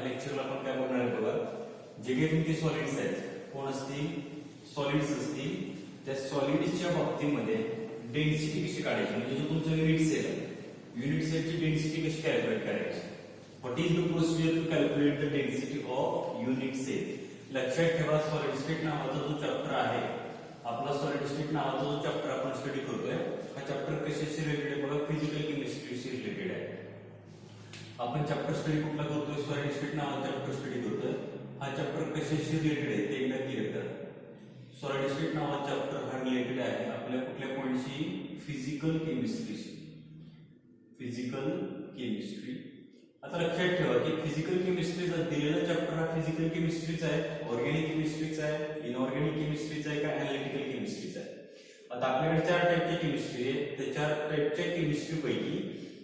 लेक्चरला आपण काय बघणार आहे बघा, जे काही तुमचे सॉलिड्स आहेत कोण असतील, सॉलिड्स असतील, त्या सॉलिड्सच्या बाबतीमध्ये डेन्सिटी कशी काढायची, म्हणजे जो तुमचा युनिट सेल आहे, युनिट सेलची डेन्सिटी कशी कॅल्क्युलेट करायची. What is the procedure to calculate the density of unit cell. लक्षात ठेवा, सॉलिड स्टेट नावाचा जो चॅप्टर आहे आपला, सॉलिड स्टेट नावाचा जो चॅप्टर आपण स्टडी करतोय, हा चॅप्टर कशाशी रिलेटेड आहे बघा, फिजिकल केमिस्ट्रीशी रिलेटेड आहे. आपण चॅप्टर स्टडी कुठला करतोय, सॉलिड स्टेट नावाचा चॅप्टर स्टडी करतोय. हा चॅप्टर कशाशी रिलेटेड आहे ते एकदा क्लिअर करा. सॉलिड स्टेट नावाचा चॅप्टर हा रिलेटेड आहे आपल्या कुठल्या पॉइंटशी, फिजिकल केमिस्ट्रीशी. Physical chemistry. आता लक्षात ठेवा की फिजिकल केमिस्ट्रीचा दिलेला चॅप्टर हा फिजिकल केमिस्ट्रीचा आहे, ऑर्गॅनिक केमिस्ट्रीचा आहे, इनऑर्गॅनिक केमिस्ट्रीचा आहे का एनालिटिकल केमिस्ट्रीचा आहे. आता आपल्याकडे 4 टाईपची केमिस्ट्री आहे. त्या 4 टाईपच्या केमिस्ट्री पैकी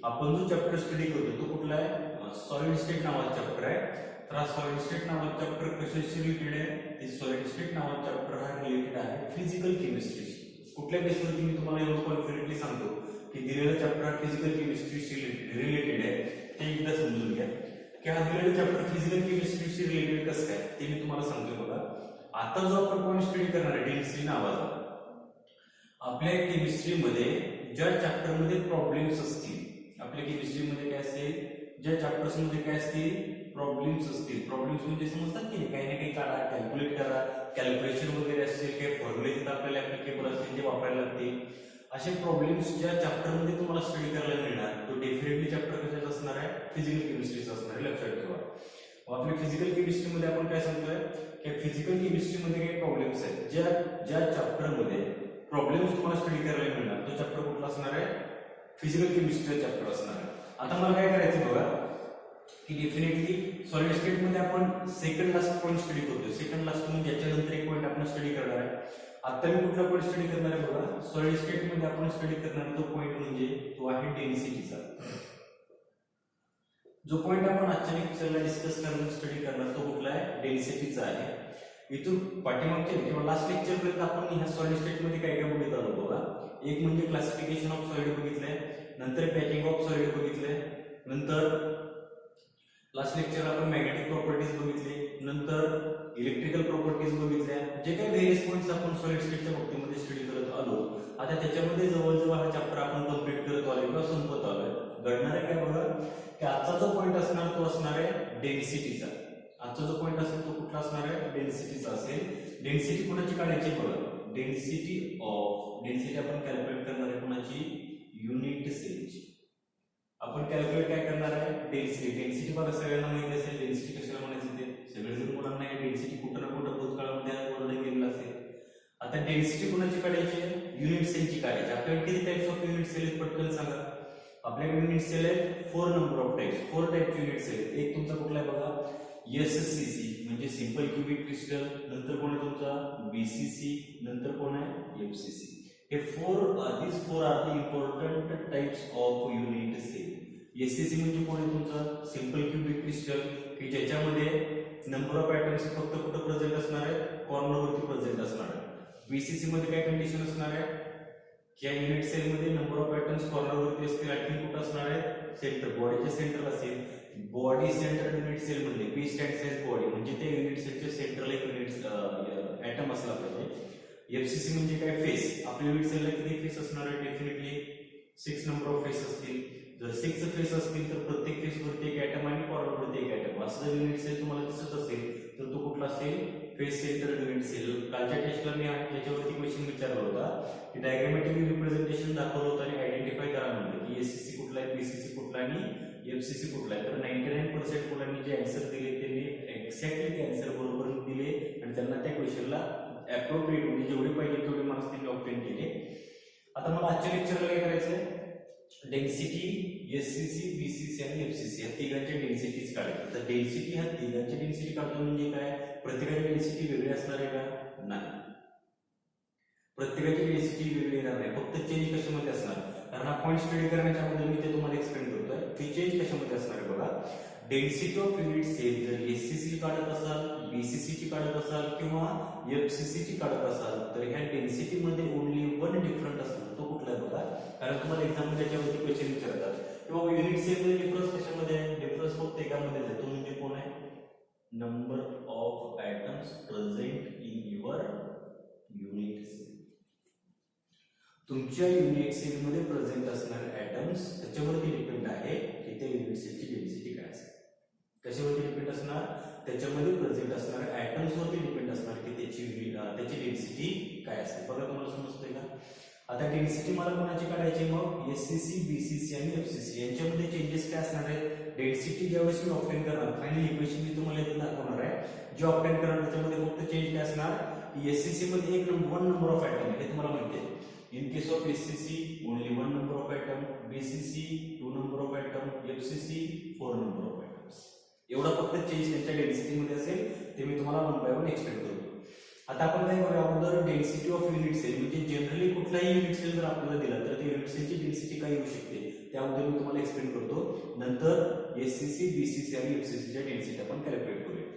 आपण जो चॅप्टर स्टडी करतो तो कुठला आहे, सॉलिड स्टेट नावाचा चॅप्टर आहे. तर हा सॉलिड स्टेट नावाचा चॅप्टर कशाशी रिलेटेड आहे, ते सॉलिड स्टेट नावाचा चॅप्टर हा रिलेटेड आहे फिजिकल केमिस्ट्रीशी. कुठल्या बेसवरती मी तुम्हाला एवढं कॉन्फिडेंटली सांगतो की दिलेला चॅप्टर हा फिजिकल केमिस्ट्रीशी रिलेटेड आहे, ते एकदा समजून घ्या की हा दिलेला चॅप्टर फिजिकल केमिस्ट्रीशी रिलेटेड कसं काय ते मी तुम्हाला सांगतो बघा. आता जो आपण पॉइंट स्टडी करणार आहे डेन्सिटी नावाचा, आपल्या केमिस्ट्रीमध्ये ज्या चॅप्टरमध्ये प्रॉब्लेम्स असतील, आपल्या केमिस्ट्रीमध्ये काय असेल, ज्या चॅप्टर्स मध्ये काय असतील, प्रॉब्लेम्स असतील. प्रॉब्लेम्स म्हणजे समजतात की काही ना काही काढा, कॅल्क्युलेट करा, कॅल्क्युलेशन वगैरे असेल, काही फॉर्म्युले तिथे आपल्याला ऍप्लिकेबल असतील जे वापरायला लागतील. असे प्रॉब्लेम्स ज्या चॅप्टर मध्ये तुम्हाला स्टडी करायला मिळणार तो डेफिनेटली चॅप्टर कशाचा असणार आहे, फिजिकल केमिस्ट्रीचा असणार आहे. लक्षात ठेवा. आपल्या फिजिकल केमिस्ट्रीमध्ये आपण काय सांगतोय की फिजिकल केमिस्ट्रीमध्ये काही प्रॉब्लेम्स आहेत, ज्या चॅप्टरमध्ये प्रॉब्लेम्स तुम्हाला स्टडी करायला मिळणार तो चॅप्टर कुठला असणार आहे, फिजिकल केमिस्ट्रीचा चॅप्टर असणार आहे. आता मला काय करायचं बघा की डेफिनेटली सॉलिड स्टेट मध्ये आपण सेकंड लास्ट पॉइंट स्टडी करतोय. सेकंड लास्ट म्हणजे याच्यानंतर एक पॉइंट आपण स्टडी करणार आहे. आता मी कुठला पॉइंट स्टडी करणार आहे बघा, सॉलिड स्टेट मध्ये आपण स्टडी करणार तो पॉइंट म्हणजे तो आहे डेन्सिटीचा. जो पॉइंट आपण आजच्या लेक्चरला डिस्कस करणार, स्टडी करणार तो कुठला आहे, डेन्सिटीचा आहे. इथून पाठीमागच्या किंवा लास्ट लेक्चर पर्यंत आपण ह्या सॉलिड स्टेट मध्ये काय काय बघितलं आलो बघा. एक म्हणजे क्लासिफिकेशन ऑफ सॉलिड बघितलंय, नंतर पॅकिंग ऑफ सॉलिड बघितलंय, नंतर लास्ट लेक्चर आपण मॅग्नेटिक प्रॉपर्टीज बघितली, नंतर इलेक्ट्रिकल प्रॉपर्टीज बघितल्या. जे काही व्हेरियस पॉइंट्स आपण सॉलिड स्टेटच्या बाबतीमध्ये स्टडी करत आलो, आता त्याच्यामध्ये जवळजवळ हा चॅप्टर आपण कंप्लीट करत आलोय किंवा संपत आलोय. घडणार आहे काय बघा की आजचा जो पॉइंट असणार तो असणार आहे डेन्सिटीचा. आजचा जो पॉइंट असेल तो कुठला असणार आहे, डेन्सिटीचा असेल. डेन्सिटी कोणाची काढायची बघा, डेन्सिटी आपण कॅल्क्युलेट करणार आहे कोणाची, युनिट सेलची. आपण कॅल्क्युलेट काय करणार आहे, डेन्सिटी. डेन्सिटी बघा सगळ्यांना माहिती असेल, डेन्सिटी कशाला म्हणायचं ते सगळेजण मुलांना डेन्सिटी कुठं ना कुठं भूतकाळामध्ये वर्णन केलेलं असेल. आता डेन्सिटी कोणाची काढायची, युनिट सेलची काढायची. आपल्याकडे किती टाइप्स ऑफ युनिट सेल आहेत पटकन सांगा. आपल्याकडे युनिट सेल आहेत 4 नंबर ऑफ टाइप्स, 4 टाइपचे युनिट सेल. एक तुमचा कुठला आहे बघा, एससीसी म्हणजे सिंपल क्यूबिक क्रिस्टल, नंतर कोण आहे तुमचा बीसीसी, नंतर कोण आहे एफसीसी. हे 4 these 4 are the important types of unit cell. SCC म्हणजे कोण आहे तुमचा, सिंपल क्यूबिक क्रिस्टल, की ज्याच्यामध्ये नंबर ऑफ ॲटम्स फक्त कुठं प्रेझेंट असणार आहे, कॉर्नरवरती प्रेझेंट असणार आहे. बीसीसी मध्ये काय कंडिशन असणार आहे, या युनिट सेल मध्ये नंबर ऑफ ॲटम्स कॉर्नरवरती असतील, ॲटम कुठं असणार आहे, सेंटर, बॉडीच्या सेंटर असेल. बॉडी सेंटर युनिट सेल मध्ये बी स्टँड्स एज बॉडी, म्हणजे ते युनिट सेलच्या सेंटरला एक युनिट ॲटम असला पाहिजे. एफसीसी म्हणजे काय, फेस. आपल्या युनिट सेलला किती फेस असणार आहे, डेफिनेटली 6 नंबर ऑफ फेस असतील. जर 6 फेस असतील तर प्रत्येक फेस वरती एक ॲटम आणि कॉर्नर वरती एक ॲटम. असं जर युनिट सेल तुम्हाला दिसत असेल तर तो कुठला असेल, फेस सेंटर युनिट सेल. कालच्या टेस्टला मी याच्यावरती क्वेश्चन विचारला होता की डायग्रामॅटिक रिप्रेझेंटेशन दाखवलं होतं आणि आयडेंटिफाय करा म्हणलं की एससीसी कुठला आहे, बीसीसी कुठला आणि एफसीसी कुठला आहे. तर 99% मुलांनी जे आन्सर दिले त्यांनी एक्झॅक्टली ते आन्सर बरोबर दिले आणि त्यांना त्या क्वेश्चनला अप्रोप्रिएट म्हणजे जेवढे पाहिजे तेवढे मार्क्स त्यांनी ऑब्टेन केले. आता मला आजच्या लेक्चरला काय करायचंय, डेन्सिटी, एससीसी, बीसीसी आणि एफसीसी या तिघांच्या डेन्सिटीज काढायच्या. तर डेन्सिटी ह्या तिघांची डेन्सिटी काढतो म्हणजे काय, प्रत्येकाची डेन्सिटी वेगळी असणार आहे का, नाही. प्रत्येकाची डेन्सिटी वेगळी येणार नाही, फक्त चेंज कशामध्ये असणार, कारण हा पॉईंट स्टडी करण्याच्या अगोदर मी ते तुम्हाला एक्सप्लेन करतोय की चेंज कशामध्ये असणार आहे बघा. डेन्सिटी ऑफ युनिट सेल जर एससीसी काढत असाल, बीसीसी ची काढत असाल किंवा एफसीसी ची काढत असाल तर ह्या डेन्सिटी मध्ये ओनली 1 डिफरंट असणार. तो कुठला आहे बघा, कारण तुम्हाला एक्झाम मध्ये क्वेश्चन विचारतात किंवा युनिट सेल मध्ये डिफरन्स कशामध्ये आहे, डिफरन्स फक्त एकामध्ये आहे, तो म्हणजे कोण आहे, number of atoms present in your unit cell. तुमच्या युनिट सेल मध्ये प्रेझेंट असणारे ॲटम्स त्याच्यावरती डिपेंड आहे की त्या युनिट सेलची डेन्सिटी काय असेल. कशावरती डिपेंड असणार? त्याच्यामध्ये प्रेझेंट असणाऱ्या ॲटम्स वरती डिपेंड असणार की त्याची डेन्सिटी काय असेल. बघा तुम्हाला समजतंय का? आता डेन्सिटी मला कोणाची काढायची? मग एससीसी, बीसीसी आणि एफसीसी यांच्यामध्ये चेंजेस काय असणार आहेत? डेन्सिटी ज्यावेळेस मी ऑप्टेन करणार, फायनल इक्वेशन मी तुम्हाला इथे दाखवणार आहे, जे ऑप्टेन करणार त्याच्यामध्ये फक्त चेंज काय असणार की एससीसी मध्ये वन नंबर ऑफ ॲटम हे तुम्हाला माहिती आहे. In case of SCC, only one number of atom, BCC, two number of atom, FCC, four number of atoms. एवढा फक्त चेंज त्यांच्या डेन्सिटी मध्ये असेल, ते मी तुम्हाला वन बाय वन एक्सप्लेन करतो. आता आपण काय करूया, अगोदर डेन्सिटी ऑफ युनिट सेल म्हणजे जनरली कुठलाही युनिट सेल जर आपल्याला दिला तर त्या युनिट सेलची डेन्सिटी काय येऊ शकते ते अगोदर मी तुम्हाला एक्सप्लेन करतो. नंतर एससीसी, बीसीसी आणि एफसीसीच्या डेन्सिटी आपण कॅल्क्युलेट करूया.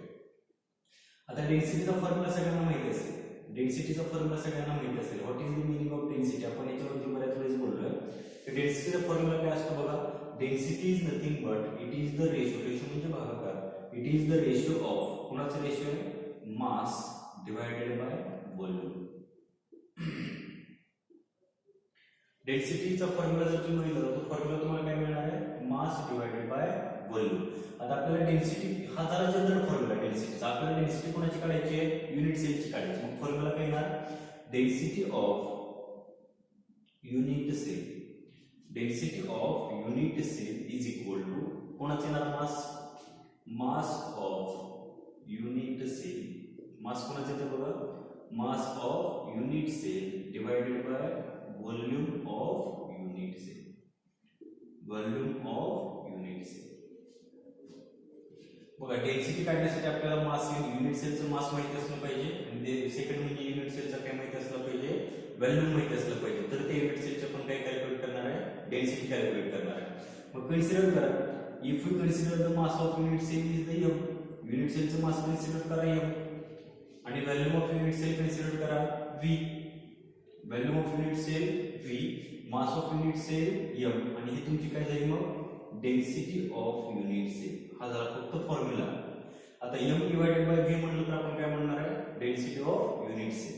आता डेन्सिटीचा फॉर्म्युला सगळ्यांना माहिती असेल. डेन्सिटीचा फॉर्म्युला सगळ्यांना माहिती असेल. What is the meaning of density? आपण याच्यावरती बऱ्याच वेळेस बोललोय. तर डेन्सिटीचा फॉर्म्युला काय असतो बघा. Density is nothing but it is the ratio, ratio म्हणजे भागाकार. It is the ratio of, कोणाचा रेशो आहे? मास डिवायडेड बाय व्हॉल्यूम. डेन्सिटीचा फॉर्म्युला जर तुम्ही बघितला तर फॉर्म्युला तुम्हाला काय मिळणार आहे? मास डिवायडेड बाय व्हॉल्यूम. आता आपल्याला डेन्सिटी हा जरा जनरल फॉर्म्युला डेन्सिटीचा. आपल्याला डेन्सिटी कोणाची काढायची आहे? युनिट सेलची काढायची. मग फॉर्म्युला काय येणार? Density of unit cell, density of unit cell is equal to कोणाचे येणार? Mass, mass of unit cell. Mass कोणाचे येते बघा? Mass of unit cell divided by volume of unit cell, volume of unit cell. बघा density काढण्यासाठी आपल्याला मास, unit सेलचं मास माहिती असलं पाहिजे आणि सेकंड म्हणजे युनिट सेलचं काय माहिती असलं पाहिजे? व्हॉल्यूम माहिती असलं पाहिजे. तर ते युनिट सेलचं आपण काय कॅल्क्युलेट करणार आहे? डेन्सिटी कॅल्क्युलेट करणार आहे. मग कन्सिडर करा, if you consider the mass of unit cell is the M. Unit सेलचं मास कन्सिडर करा एम आणि volume of unit cell consider करा V. Volume of unit cell V, mass of unit cell M आणि ही तुमची काय झाली मग? Density of unit cell. हा झाला फक्त फॉर्म्युला. आता एम डिवायडेड बाय व्ही म्हणलं तर आपण काय म्हणणार आहे? Density of unit cell.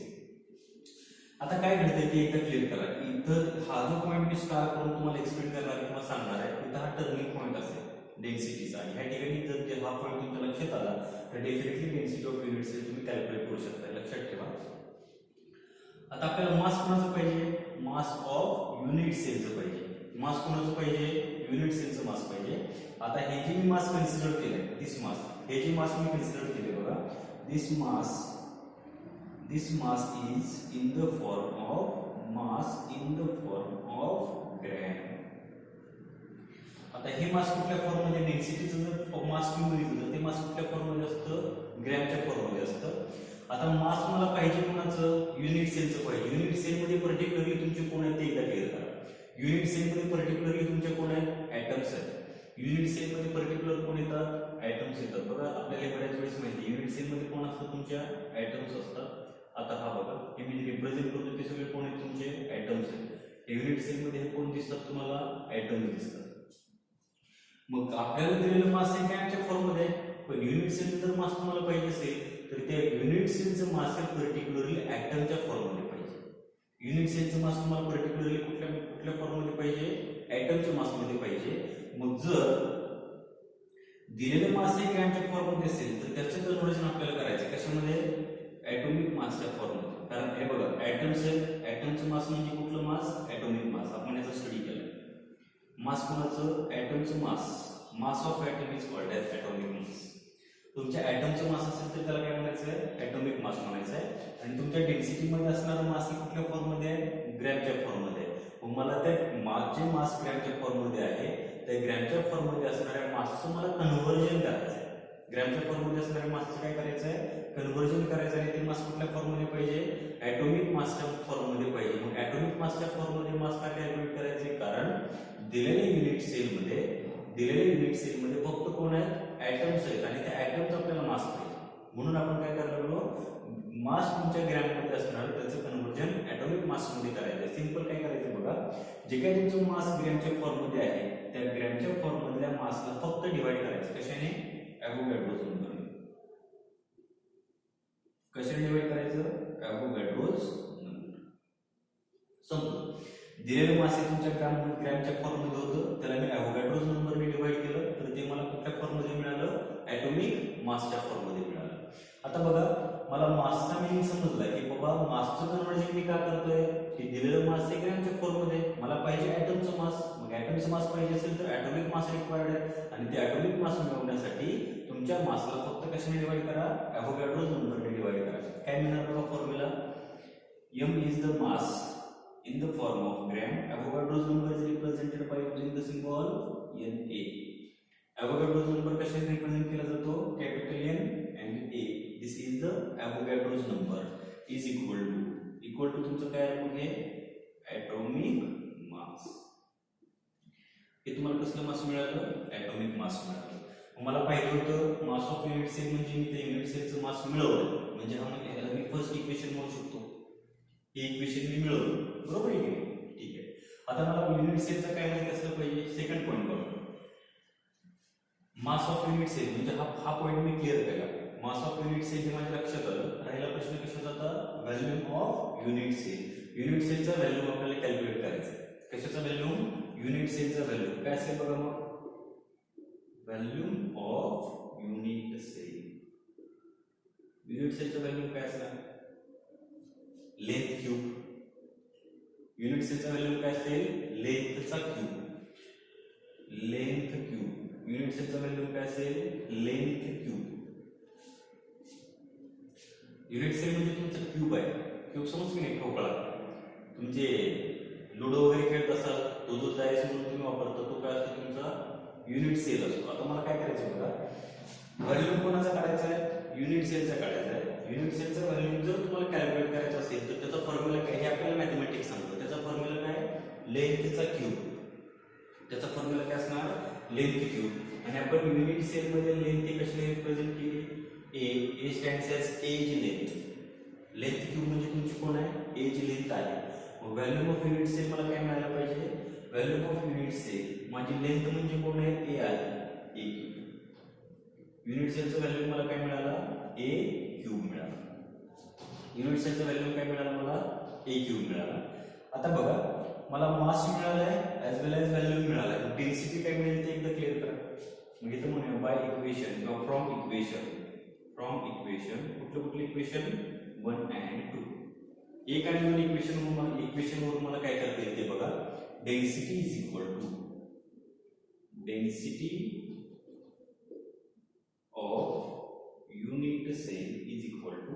आता काय घडतंय ते एकदा क्लिअर करा. इथं हा जो पॉईंट मी स्टार करून तुम्हाला एक्सप्लेन करणार किंवा सांगणार आहे, इथं हा टर्निंग पॉईंट असेल डेन्सिटीचा. आणि ह्या ठिकाणी जर हा पॉईंट तुमच्या लक्षात आला तर definitely density of unit cell तुम्ही कॅल्क्युलेट करू शकता. लक्षात ठेवा. आता आपल्याला मास कोणाचं पाहिजे? मास ऑफ युनिट सेलचं पाहिजे. मास कोणाचं पाहिजे? युनिट सेलचं मास पाहिजे. आता हे जे मी मास कन्सिडर केलंय, दिस मास, हे जे मास मी कन्सिडर केले बघा, this mass is in the form of mass in the form of gram. आता हे मास कुठल्या फॉर्म मध्ये? डेन्सिटीचं जर मास तुम्ही बघितलं ते मास कुठल्या फॉर्म मध्ये असतं? ग्रॅमच्या फॉर्म मध्ये असतं. आता मास मला पाहिजे कोणाचं? युनिट सेलचं पाहिजे. युनिट सेल मध्ये पर्टिक्युलरली तुमचे कोण आहेत ते एकदा क्लिअर करा. युनिट सेल मध्ये पर्टिक्युलरली तुमचे कोण आहेत? ॲटम्स आहेत. युनिट सेल मध्ये पर्टिक्युलर कोण येतात? ॲटम्स येतात. बघा आपल्याला बऱ्याच वेळेस माहिती युनिट सेल मध्ये कोण असतं? तुमच्या ॲटम्स असतात. आता हा बघा हे मी रिप्रेझेंट करतो ते सगळे कोण आहेत? तुमचे ॲटम्स आहेत. युनिट सेल मध्ये हे कोण दिसतात तुम्हाला? ॲटम्स दिसतात. मग आपल्याला दिलेलं मास हे ग्रॅमच्या फॉर्म मध्ये आहे, पण युनिट सेलचं जर मास तुम्हाला पाहिजे असेल तर त्या युनिट सेलचं मास हे पर्टिक्युलरली ॲटमच्या फॉर्म मध्ये पाहिजे. युनिट सेलचं मास तुम्हाला पर्टिक्युलरली कुठल्या फॉर्म मध्ये पाहिजे? ॲटमच्या मास मध्ये पाहिजे. मग जर दिलेलं मास हे ग्रॅमच्या फॉर्म मध्ये असेल तर त्याचं कन्व्हर्जन आपल्याला करायचं कशामध्ये? ॲटॉमिक मासच्या फॉर्म मध्ये. कारण हे बघा ॲटमचं मास म्हणजे कुठलं मास? Atomic mass. आपण याचा स्टडी केला. मास कोणाचं? ॲटमचं mass. Mass of atom is called as atomic mass. तुमच्या ॲटमचं मास असेल तर त्याला काय म्हणायचं आहे? ॲटॉमिक मास म्हणायचं आहे. आणि तुमच्या डेन्सिटी मध्ये असणारं मास हे कुठल्या फॉर्म मध्ये आहे? ग्रॅमच्या फॉर्म मध्ये आहे. मग मला त्या जे मास ग्रॅमच्या फॉर्म मध्ये आहे त्या ग्रॅमच्या फॉर्म मध्ये असणाऱ्या मासचं मला कन्व्हर्जन करायचं आहे. ग्रॅमच्या फॉर्म मध्ये असणाऱ्या मासचं काय करायचं आहे? कन्व्हर्जन करायचं आणि ते मास कुठल्या फॉर्म मध्ये पाहिजे? ॲटॉमिक मासच्या फॉर्म मध्ये पाहिजे. मग ॲटॉमिक मासच्या फॉर्म मध्ये मास काय कॅल्क्युलेट करायचे? कारण दिलेल्या युनिट सेल मध्ये फक्त कोण आहेत? ॲटम्स आहेत आणि त्या ॲटमचा आपल्याला मास पाहिजे. म्हणून आपण काय करायला मास तुमच्या ग्रॅम मध्ये असणार त्याचं कन्व्हर्जन ॲटॉमिक मास मध्ये करायचं. सिंपल काय करायचं बघा, जे काही तुमचं मास ग्रॅमच्या फॉर्म मध्ये आहे त्या ग्रॅमच्या फॉर्म मधल्या मासला फक्त डिवाइड करायचं. कशाने? ॲव्होगॅड्रो समीकरण. कशाने डिवाइड करायचं ॲव्होगॅड्रोज नंबर. समजा दिलेलं मास तुमच्या ग्रॅमच्या फॉर्ममध्ये होतं, त्याला मी ॲव्होगॅड्रोज नंबरने डिवाइड केलं तर ते मला कुठल्या फॉर्ममध्ये मिळालं ॲटॉमिक मासच्या फॉर्ममध्ये मिळालं. आता बघा मला मासचा मिनिंग समजला की बाबा मासचं कन्व्हर्जन मी का करतोय की दिलेलं मास आहे ग्रॅमच्या फॉर्ममध्ये, मला पाहिजे ॲटमचं मास. मग ॲटमचं मास पाहिजे असेल तर ॲटॉमिक मास रिक्वायर्ड आहे आणि ते ॲटॉमिक मास मिळवण्यासाठी तुमच्या मासला फक्त कशाने डिवाइड करा ॲव्होगॅड्रोज नंबरने डिवाइड करा. काय मिळणार बघा formula m is the mass in the form of gram. Avogadro's number is represented by using the symbol Na. Avogadro's number कशाने रिप्रेझेंट केला जातो capital N and A. This is the Avogadro's number is equal to तुमचं काय आहे मग हे atomic mass. हे तुम्हाला कसलं मास मिळालं ॲटॉमिक मास मिळालं. मला पाहिजे होतं मास ऑफ युनिट सेल म्हणजे मी त्या युनिट सेलचं मास मिळवलं म्हणजे हा ह्याला मी फर्स्ट इक्वेशन म्हणू शकतो. हे इक्वेशन मी मिळवलं बरोबर आहे की ठीक आहे. आता मला युनिट सेलचं काय माहिती असलं पाहिजे सेकंड पॉईंट बघा मास ऑफ युनिट सेल म्हणजे हा पॉईंट मी क्लिअर केला. मास ऑफ युनिट सेल जे माझ्या लक्षात आलं राहिला प्रश्न कशाचा होता volume of unit cell. Unit सेलचा व्हॅल्यूम आपल्याला कॅल्क्युलेट करायचा आहे. कशाचा व्हॅल्यूम युनिट सेलचा व्हॅल्यूम काय असेल बघा मग volume of unit cell. Unit सेलचा व्हॅल्यूम काय असणार लेंथ क्यूब. युनिट सेलचा व्हॅल्यूम काय असेल लेंथचा क्यूब. लेंथ क्यूब युनिट सेलचा व्हॅल्यूम काय असेल लेंथ क्यूब. युनिट सेल म्हणजे तुमचं क्यूब आहे. क्यूब समज की नाही ठोकळा तुमचे लुडो वगैरे खेळत असाल तो जो डायस म्हणून तुम्ही वापरता तो काय असतो तुमचा युनिट सेल असतो. आता मला काय करायचं बघा व्हॉल्यूम कोणाचा काढायचा आहे युनिट सेलचा काढायचा आहे. युनिट सेलचा व्हॉल्यूम जर तुम्हाला कॅल्क्युलेट करायचा असेल तर त्याचा फॉर्म्युला काय हे आपल्याला मॅथमॅटिक्स सांगतो. त्याचा फॉर्म्युला काय लेंथचा क्यूब. त्याचा फॉर्म्युला काय असणार लेंथ क्यूब आणि आपण युनिट सेल मध्ये लेंथ कशाने रिप्रेझेंट केली a stands as edge length. Length cube म्हणजे तुमची कोण आहे एज लेंथ आहे. मग व्हॉल्यूम ऑफ युनिट सेल मला काय मिळायला पाहिजे व्हॉल्यूम ऑफ युनिट सेल माझी लेंथ म्हणजे कोण आहे ए आहे ए क्यूब. युनिट सेलचं व्हॅल्यूम मला काय मिळाला ए क्यूब मिळाला. युनिट सेलचं व्हॅल्यूम काय मिळाला मला ए क्यूब मिळाला. आता बघा मला मास मिळालाय ॲज वेल ॲज व्हॅल्यूम मिळालाय. डेन्सिटी काय मिळेल ते एकदा क्लिअर करा. मग इथं म्हणूया बाय इक्वेशन किंवा फ्रॉम इक्वेशन कुठलं इक्वेशन 1 and 2. एक आणि दोन इक्वेशनवरून मला काय करता येईल ते बघा density is equal to density of unit cell is equal to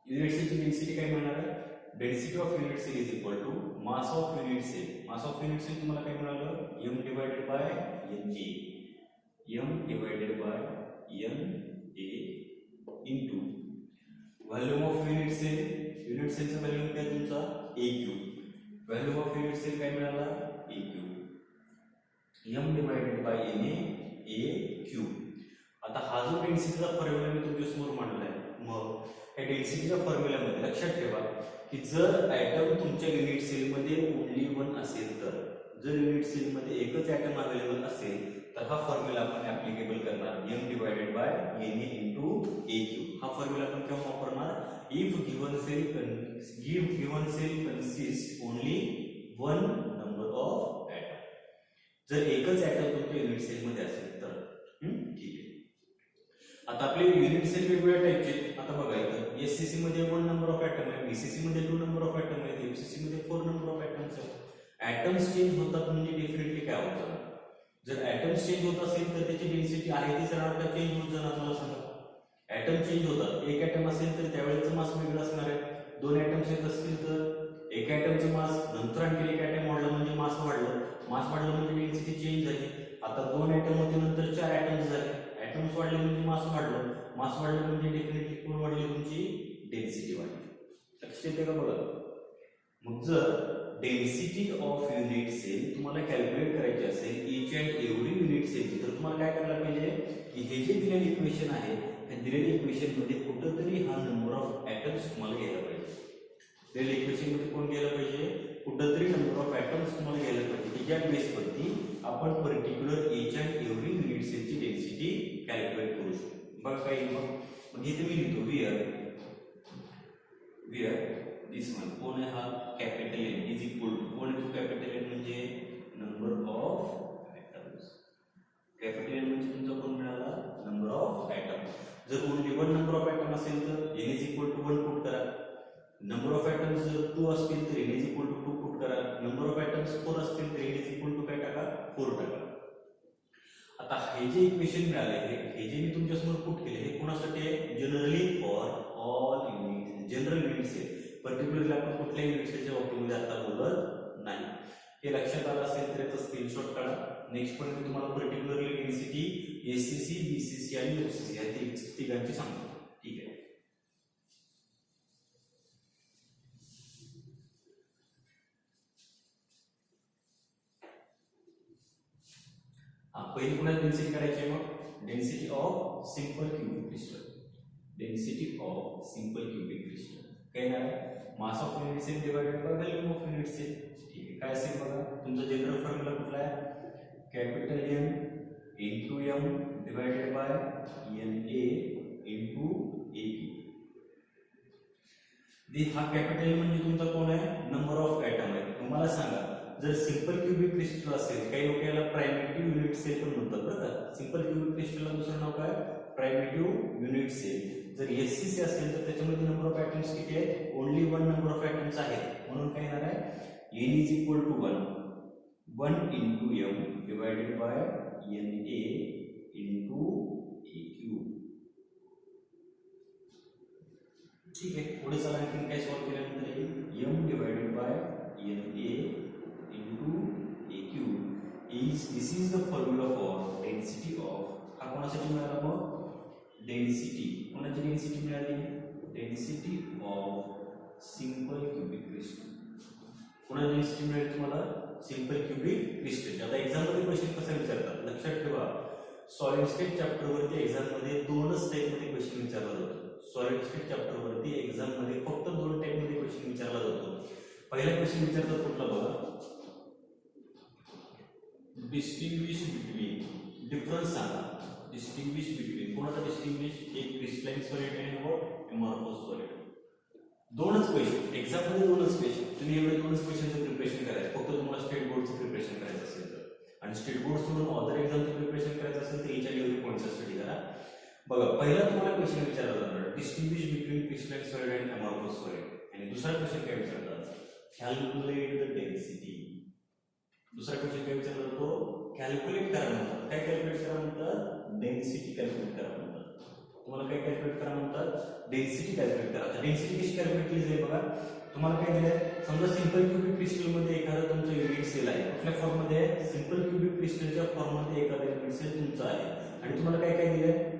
unit सेलची डेन्सिटी काय मिळणार आहे density of unit cell is equal to mass of unit cell. Mass of unit cell तुम्हाला काय मिळालं m divided by na. m divided by na into volume of unit cell. Unit सेलचा volume काय तुमचा a cube. Volume of unit cell काय मिळाला a cube. m divided by na a cube. आता हा जो डेन्सिटीचा फॉर्म्युला मी तुमच्या समोर मांडलाय मग या डेन्सिटीच्या फॉर्म्युल्यामध्ये लक्षात ठेवा की जर ॲटम तुमच्या युनिट सेलमध्ये ओनली 1 असेल तर जर युनिट सेलमध्ये एकच ॲटम अवेलेबल असेल तर हा फॉर्म्युला आपण ऍप्लिकेबल करणार m divided by na into a cube. हा फॉर्म्युला आपण केव्हा वापरणार if given cell consist only 1 number of atom. जर एकच ॲटम तुमच्या युनिट सेलमध्ये असेल तर ठीक आहे. आता आपले युनिट सेल वेगवेगळ्या टाइपचे. आता बघा इथं एससीसी मध्ये 1 नंबर ऑफ ॲटम आहे, बीसीसी मध्ये 2 नंबर ऑफ ॲटम आहे, एफसीसी मध्ये 4 नंबर ऑफ ॲटम्स आहेत. ॲटम्स चेंज होतात म्हणजे डेफिनेटली काय होत जाणार. जर ॲटम्स चेंज होत असेल तर त्याची डेन्सिटी आहे ती सरळ का चेंज होत जाणार मला सांगा. ॲटम चेंज होतात. एक ॲटम असेल तर त्यावेळेचं मास वेगळं असणार आहे. 2 ॲटम्स येत असतील तर एक ॲटमचं मास नंतर आणखी एक ॲटम वाढलं म्हणजे मास वाढलं. मास वाढलं म्हणजे डेन्सिटी चेंज झाली. आता 2 ॲटम होते नंतर 4 ॲटम्स झाले. ॲटम्स वाढले म्हणजे मास वाढलं. मास वाढलं म्हणजे डेफिनेटली कोण वाढली तुमची डेन्सिटी वाढली. लक्षात येते का बघा. मग जर डेन्सिटी ऑफ युनिट सेल तुम्हाला कॅल्क्युलेट करायची असेल इच अँड एव्हरी युनिट सेलची तर तुम्हाला काय करायला पाहिजे की हे जे दिलेले इक्वेशन आहे त्या दिलेल्या इक्वेशन मध्ये कुठंतरी हा नंबर ऑफ ॲटम्स तुम्हाला घ्यायला पाहिजे. दिलेल्या इक्वेशन मध्ये कोण घ्यायला पाहिजे कुठंतरी नंबर ऑफ ॲटम्स तुम्हाला घ्यायला पाहिजे की ज्या बेसवरती आपण particular each and every unit सेलची डेन्सिटी कॅल्क्युलेट करू शकतो. बघा काय मग इथे मी लिहितो वियर दिस वन कोण आहे हा capital N is equal to कोण आहे तो कॅपिटल एन म्हणजे number of atoms. Capital N म्हणजे तुमचा कोण मिळाला नंबर ऑफ ॲटम. जर only one number of atom असेल तर N is equal to 1 put करा. नंबर ऑफ ॲटम्स जर 2 असतील तर N is equal to 2 put करा. नंबर ऑफ ॲटम्स 4 असतील तर एन इज इक्वल टू काय टाका 4 टाका. आता हे जे इक्वेशन मिळाले हे जे मी तुमच्यासमोर पुट केले हे कोणासाठी आहे generally for all unit general units आहे. पर्टिक्युलरली आपण कुठल्या युनिट्सच्या बाबतीमध्ये आता बोलत नाही. हे लक्षात आलं असेल तर याचा स्क्रीनशॉट काढा. नेक्स्ट पॉईंट मी तुम्हाला पर्टिक्युलरली डेन्सिटी एससीसी बीसीसी आणि एफसीसी या तिघांची सांगतो. ठीक आहे. पहिली पुन्हा डेन्सिटी काढायची आहे. मग density of simple cubic crystal. Density of simple cubic crystal काय आहे mass of unit cell divided by volume of unit cell. ठीक आहे. काय असेल बघा तुमचा जनरल फॉर्म्युला कुठला आहे capital N into M divided by N A into A cube. हा कॅपिटल म्हणजे तुमचा कोण आहे नंबर ऑफ ॲटम आहे. तुम्हाला सांगा जर सिंपल क्यूबिक क्रिस्टल असेल काही लोक याला प्रायमेटिव्ह युनिट सेल पण म्हणतात बरं का. सिंपल क्यूबिक क्रिस्टलला दुसरं नाव काय प्रायमेटिव्ह युनिट सेल. जर एससीसी असेल तर त्याच्यामध्ये नंबर ऑफ ॲटम्स किती आहेत ओनली 1 नंबर ऑफ ॲटम्स आहेत. म्हणून काय येणार आहे N is equal to 1 into M divided by N A into A cube. ठीक आहे. पुढे चला आणखी काय सॉल्व्ह केल्यानंतर M divided by N A into A cube this is the formula for density of. हा कोणासाठी मिळाला मग डेन्सिटी कोणाची डेन्सिटी मिळाली density of simple cubic crystal. कोणाची डेन्सिटी मिळाली तुम्हाला सिंपल क्यूबिक क्रिस्टल. आता एक्झाम मध्ये क्वेश्चन कसा विचारतात लक्षात ठेवा. सॉलिड स्टेट चॅप्टर वरती एक्झाम मध्ये 2च टाइप मध्ये क्वेश्चन विचारला जातो. सॉलिड स्टेट चॅप्टर वरती एक्झाम मध्ये फक्त 2 टाइप मध्ये क्वेश्चन विचारला जातो. पहिला क्वेश्चन विचारतात कुठला बघा डिस्टिंग्विश बिटवीन डिफरन्स सांगा. डिस्टिंग्विश बिटवीन कोणाचा डिस्टिंग्विश एक क्रिस्टलाइन सॉलिड आणि व्हॉट अमॉर्फस सॉलिड. 2च क्वेश्चन एक्झाम मध्ये 2च क्वेश्चन. तुम्ही एवढे 2च क्वेश्चनचं प्रिपरेशन करायचं फक्त तुम्हाला स्टेट बोर्डचं प्रिपरेशन करायचं असेल तर. आणि स्टेट बोर्ड सोडून अदर एक्झामचं प्रिपरेशन करायचं असेल तर याच्या डिग्री पॉईंटचा स्टडी करा. बघा पहिला तुम्हाला क्वेश्चन विचारला जाणार डिस्टिंग्विश बिटवीन क्रिस्टलाइन सॉलिड आणि अमॉर्फस सॉलिड. आणि दुसरा क्वेश्चन काय विचारतात कॅल्क्युलेट द डेन्सिटी. दुसरा क्वेश्चन काय विचारला जातो कॅल्क्युलेट करा म्हणतात. काय कॅल्क्युलेट करा म्हणतात डेन्सिटी कॅल्क्युलेट करा म्हणतात. तुम्हाला काय कॅल्क्युलेट करा म्हणतात डेन्सिटी कॅल्क्युलेट करा. आता डेन्सिटी कशी कॅल्क्युलेट केली जाईल बघा. तुम्हाला काय दिलंय समजा सिंपल क्यूबिक क्रिस्टल मध्ये एखादा तुमचा युनिट सेल आहे. कुठल्या फॉर्म मध्ये सिंपल क्यूबिक क्रिस्टलच्या फॉर्म मध्ये एखादा युनिट सेल तुमचा आहे. आणि तुम्हाला काय काय दिलंय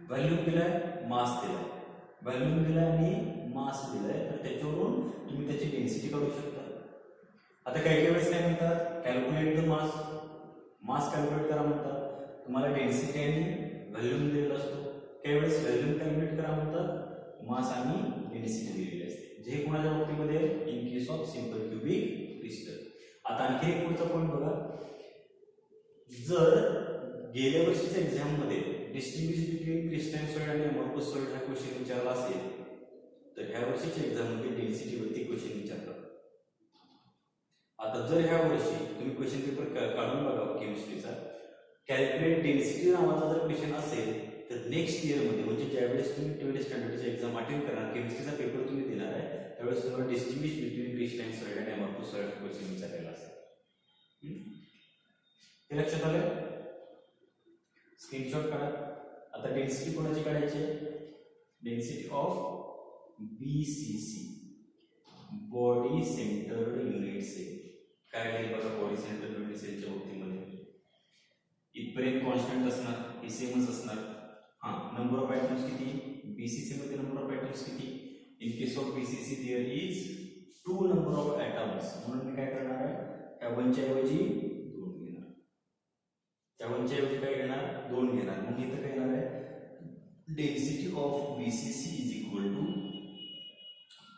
व्हॉल्यूम दिलाय मास दिलाय. व्हॉल्यूम दिलाय आणि मास दिलाय तर त्याच्यावरून तुम्ही त्याची डेन्सिटी काढू शकता. आता काही काही वेळेस काय म्हणतात calculate the mass. Mass calculate करा म्हणतात. तुम्हाला डेन्सिटी आणि व्हॉल्यूम दिलेला असतो. काही वेळेस व्हॉल्यूम कॅल्क्युलेट करा म्हणतात मास आणि डेन्सिटी दिलेली असते. जे कोणाच्या बाबतीमध्ये in case of simple cubic crystal. आता आणखी एक पुढचा पॉईंट बघा. जर गेल्या वर्षीच्या एक्झाम मध्ये डिस्टिंग्विश बिटवीन क्रिस्टलाइन सॉलिड आणि अमॉर्फस सॉलिड हा क्वेश्चन विचारला असेल तर ह्या वर्षीच्या एक्झाम मध्ये डेन्सिटी वरती क्वेश्चन विचारतात. आता जर ह्या वर्षी तुम्ही क्वेश्चन पेपर काढून बघा केमिस्ट्रीचा कॅल्क्युलेट डेन्सिटी नावाचा जर क्वेश्चन असेल तर नेक्स्ट इयर मध्ये म्हणजे ज्यावेळेस तुम्ही 12th स्टँडर्डची एक्झाम अटेंड करणार केमिस्ट्रीचा पेपर तुम्ही देणार आहे त्यावेळेस तुम्हाला डिस्टिंग्विश बिटवीन क्रिस्टलाइन सॉलिड आणि अमॉर्फस सॉलिड क्वेश्चन विचारलेला असेल. हे लक्षात आलं. स्क्रीनशॉट काढा. आता डेन्सिटी कोणाची काढायची density of BCC body centred unit cell. काय आहे बघा बॉडी सेंटर्ड युनिट सेलच्या बाबतीमध्ये इथपर्यंत कॉन्स्टंट असणार हे सेमच असणार. नंबर ऑफ ॲटम्स किती बीसीसी मध्ये नंबर ऑफ ॲटम्स किती in case of BCC there is 2 number of atoms. म्हणून मी काय करणार आहे त्या 1च्या ऐवजी 2 घेणार. त्या 1च्या ऐवजी काय घेणार 2 घेणार. मग इथं काय येणार आहे density of BCC is equal to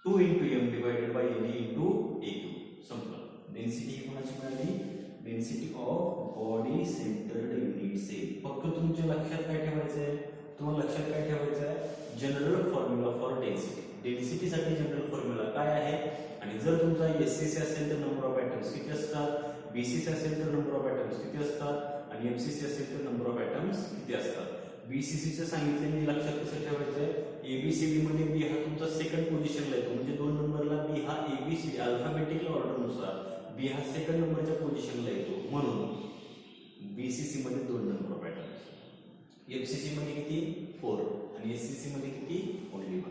2 into M divided by N into A cube. संपलं. डेन्सिटी कोणाची मिळाली density of body centred unit cell. फक्त तुमच्या लक्षात काय ठेवायचं आहे तुम्हाला लक्षात काय ठेवायचं आहे, जनरल फॉर्म्युला फॉर डेन्सिटी. डेन्सिटीसाठी जनरल फॉर्म्युला काय आहे, आणि जर तुमचा एससीसी असेल तर नंबर ऑफ ॲटम्स किती असतात, बीसीसी असेल तर नंबर ऑफ ॲटम्स किती असतात, आणि एमसीसी असेल तर नंबर ऑफ ॲटम्स किती असतात. बीसीसीचं सांगितलं मी, लक्षात कसं ठेवायचं आहे, एबीसीडी मध्ये बी हा तुमचा सेकंड पोझिशनला येतो, म्हणजे 2 नंबरला बी हा एबीसी अल्फाबेटिकल ऑर्डरनुसार बी हा सेकंड नंबरच्या पोझिशनला येतो, म्हणून बीसीसी मध्ये 2 नंबर ऑफ ॲटम्स, एफसीसी मध्ये किती 4 आणि एससीसी मध्ये किती ओनली 1.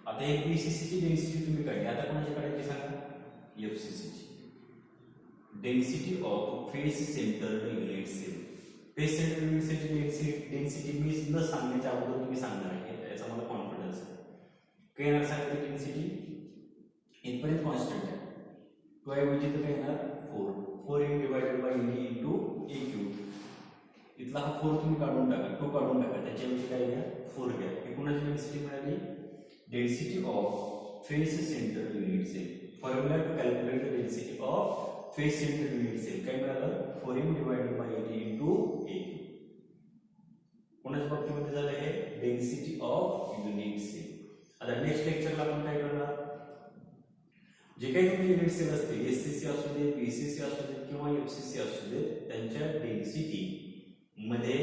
आता एक बीसीसी ची डेन्सिटी तुम्ही काढली, आता कोणाची काढायची सांगा, एफसीसी ची. Density of face centred unit cell. Face centred unit सेलची डेन्सिटी मी न सांगण्याच्या अगोदर तुम्ही सांगणार आहे, याचा मला कॉन्फिडन्स आहे. काय येणार सांगितलं डेन्सिटी इथपर्यंत कॉन्स्टंट आहे, तो ऐवजी तर काय येणार 4 in divided by e into A cube. इथला हा 4 तुम्ही काढून टाका, 2 काढून टाका, त्याच्याऐवजी काय घ्या 4 घ्या. एकूणची डेन्सिटी मिळाली density of face centred unit cell. Formula to calculate the density of face centred unit cell काय मिळालं, 4m divided by e into a. कोणाच्या बाबतीमध्ये झालं हे, डेन्सिटी ऑफ युनिट सेल. आता नेक्स्ट लेक्चरला आपण काय करणार, जे काही तुमचे युनिट सेल असते, एससीसी असू दे, बीसीसी असू दे किंवा एफसीसी असू दे, त्यांच्या डेन्सिटी मध्ये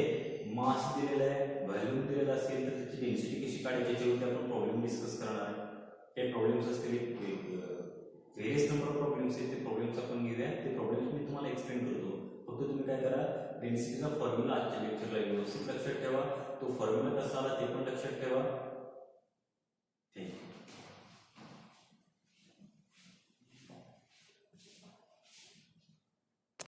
मास दिलेला आहे, व्हॉल्यूम दिलेला असेल तर त्याची डेन्सिटी कशी काढायची याच्यावरती आपण प्रॉब्लेम डिस्कस करणार आहे. काही प्रॉब्लेम्स असतील, व्हेरियस नंबर ऑफ प्रॉब्लेम्स आहेत, ते प्रॉब्लेम्स आपण घेऊया. ते प्रॉब्लेम्स मी तुम्हाला एक्सप्लेन करतो. फक्त तुम्ही काय करा, डेन्सिटीचा फॉर्म्युला आजच्या लेक्चरला व्यवस्थित लक्षात ठेवा, तो फॉर्म्युला कसा आला ते पण लक्षात ठेवा.